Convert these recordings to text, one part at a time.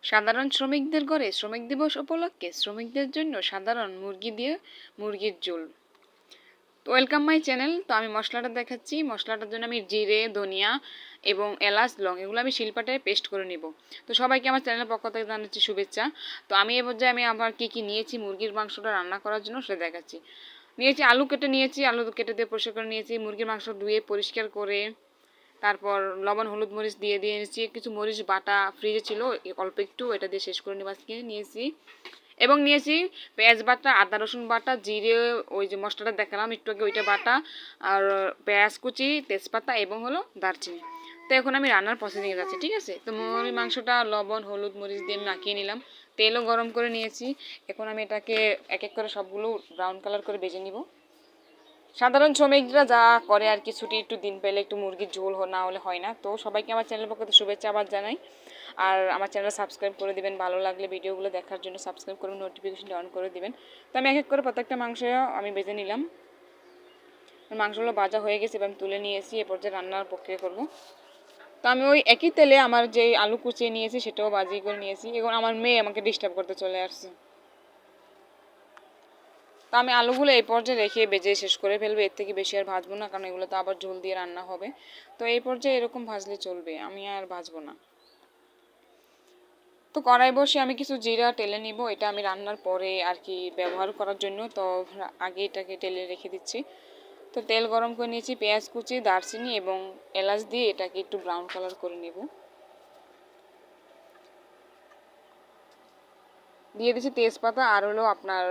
সাধারণ শ্রমিকদের ঘরে শ্রমিক দিবস উপলক্ষে শ্রমিকদের জন্য সাধারণ মুরগি দিয়ে মুরগির ঝোল। তো ওয়েলকাম মাই চ্যানেল। তো আমি মশলাটা দেখাচ্ছি। মশলাটার জন্য আমি জিরে, ধনিয়া এবং এলাচ, লং এগুলো আমি শিলপাটায় পেস্ট করে নিব। তো সবাইকে আমার চ্যানেলের পক্ষ থেকে জানাচ্ছি শুভেচ্ছা। তো আমি এই পর্যায়ে আমি আবার কী নিয়েছি মুরগির মাংসটা রান্না করার জন্য সেটা দেখাচ্ছি। নিয়েছি আলু কেটে নিয়েছি, আলু কেটে দিয়ে পরিষ্কার করে নিয়েছি। মুরগির মাংস ধুয়ে পরিষ্কার করে তারপর লবণ হলুদ মরিচ দিয়ে দিয়েছি। কিছু মরিচ বাটা ফ্রিজে ছিল অল্প একটু, এটা দিয়ে শেষ করে নেব আজকে। নিয়েছি এবং নিয়েছি পেঁয়াজ বাটা, আদা রসুন বাটা, জিরে, ওই যে মশলাটা দেখালাম একটু আগে ওইটা বাটা, আর পেঁয়াজ কুচি, তেজপাতা এবং হলো দারচিনি। তো এখন আমি রান্নার প্রসেসিংয়ে যাচ্ছি, ঠিক আছে। তো মুরগির মাংসটা লবণ হলুদ মরিচ দিয়ে আমি মাখিয়ে নিলাম, তেলও গরম করে নিয়েছি। এখন আমি এটাকে এক এক করে সবগুলো ব্রাউন কালার করে ভেজে নিব। সাধারণ শ্রমিকরা যা করে আর কি, ছুটি একটু দিন পেলে একটু মুরগির ঝোল না হলে হয় না। তো সবাইকে আমার চ্যানেলের পক্ষ থেকে শুভেচ্ছা আবার জানাই। আর আমার চ্যানেল সাবস্ক্রাইব করে দিবেন, ভালো লাগলে ভিডিওগুলো দেখার জন্য সাবস্ক্রাইব করবেন, নোটিফিকেশনটা অন করে দিবেন। তো আমি এক এক করে প্রত্যেকটা মাংস আমি ভেজে নিলাম। মাংসগুলো ভাজা হয়ে গেছে এবং তুলে নিয়েছি। এ পর্যায়ে রান্নার প্রক্রিয়া করব। তো আমি ওই একই তেলে আমার যে আলু কুচিয়ে নিয়েছি সেটাও ভাজি করে নিয়েছি। এখন আমার মেয়ে আমাকে ডিস্টার্ব করতে চলে আসছে। তো আমি আলুগুলো এই পর্যায়ে রেখে ভেজে শেষ করে ফেলবো, এর থেকে বেশি আর ভাজবো না, কারণ এগুলো তো আবার ঝোল দিয়ে রান্না হবে। তো এই পর্যায়ে এরকম ভাজলে চলবে, আমি আর ভাজবো না। তো কড়াই বসে আমি কিছু জিরা টেলে নিব, এটা আমি রান্নার পরে আর কি ব্যবহার করার জন্য, তো আগে এটাকে টেলে রেখে দিচ্ছি। তো তেল গরম করে নিয়েছি, পেঁয়াজ কুচি, দারচিনি এবং এলাচ দিয়ে এটাকে একটু ব্রাউন কালার করে নেব। দিয়ে দিচ্ছি তেজপাতা আর হলো আপনার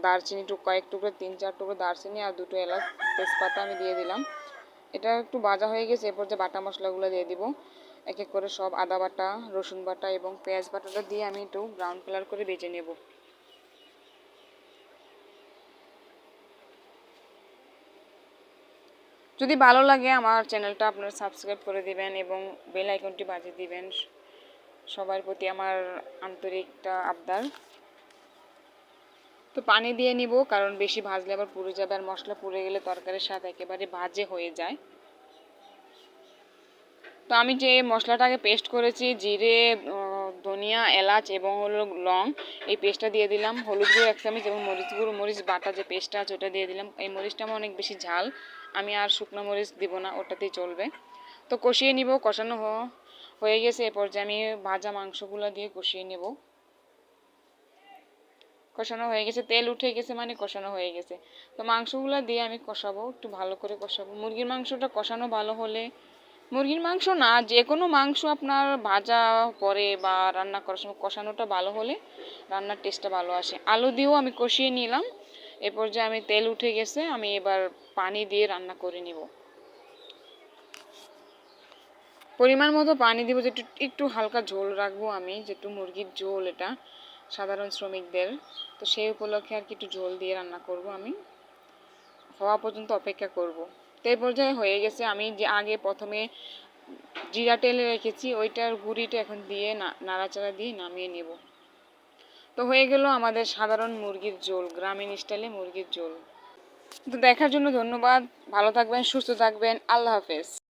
দারচিনি, কয়েক টুকরো 3-4 টুকরো দারচিনি আর 2টো এলাচ, তেজপাতা আমি দিয়ে দিলাম। এটা একটু ভাজা হয়ে গেছে, এরপর যে বাটা মশলাগুলো দিয়ে দিব এক এক করে সব। আদা বাটা, রসুন বাটা এবং পেঁয়াজ বাটাটা দিয়ে আমি একটু ব্রাউন কালার করে ভেজে নেব। যদি ভালো লাগে আমার চ্যানেলটা আপনারা সাবস্ক্রাইব করে দিবেন এবং বেল আইকনটি বাজিয়ে দিবেন। সবার প্রতি আমার আন্তরিকটা আবদার। তো পানি দিয়ে নিব, কারণ বেশি ভাজলে আবার পুড়ে যাবে, আর মশলা পুড়ে গেলে তরকারির স্বাদ একেবারে বাজে হয়ে যায়। তো আমি যে মশলাটাকে পেস্ট করেছি, জিরে, ধনিয়া, এলাচ এবং হলো লং, এই পেস্টটা দিয়ে দিলাম। হলুদ গুঁড়ো 1 চামচ এবং মরিচ বাটা যে পেস্টটা আছে ওটা দিয়ে দিলাম। এই মরিচটা আমার অনেক বেশি ঝাল, আমি আর শুকনো মরিচ দিব না, ওটাতেই চলবে। তো কষিয়ে নিব, কষানো হয়ে গেছে। এ পর্যায়ে আমি ভাজা মাংসগুলো দিয়ে কষিয়ে নেব। কষানো হয়ে গেছে, তেল উঠে গেছে মানে কষানো হয়ে গেছে। তো মাংসগুলো দিয়ে আমি কষাবো, একটু ভালো করে কষাবো। মুরগির মাংসটা কষানো ভালো হলে, মুরগির মাংস না যে কোনো মাংস আপনার ভাজা পরে বা রান্না করার সময় কষানোটা ভালো হলে রান্নার টেস্টটা ভালো আসে। আলু দিয়েও আমি কষিয়ে নিলাম। এ পর্যায়ে আমি তেল উঠে গেছে, আমি এবার পানি দিয়ে রান্না করে নিব। পরিমাণ মতো পানি দিব, যেটু একটু হালকা ঝোল রাখবো আমি, যেটু মুরগির ঝোল এটা সাধারণ শ্রমিকদের, তো সেই উপলক্ষে আর কি একটু ঝোল দিয়ে রান্না করব আমি। হওয়া পর্যন্ত অপেক্ষা করব। তো এই পর্যায়ে হয়ে গেছে। আমি যে আগে প্রথমে জিরা টেলে রেখেছি ওইটার গুঁড়িটা এখন দিয়ে নাড়াচাড়া দিয়ে নামিয়ে নেব। তো হয়ে গেল আমাদের সাধারণ মুরগির ঝোল, গ্রামীণ স্টাইলে মুরগির ঝোল। তো দেখার জন্য ধন্যবাদ। ভালো থাকবেন, সুস্থ থাকবেন। আল্লাহ হাফেজ।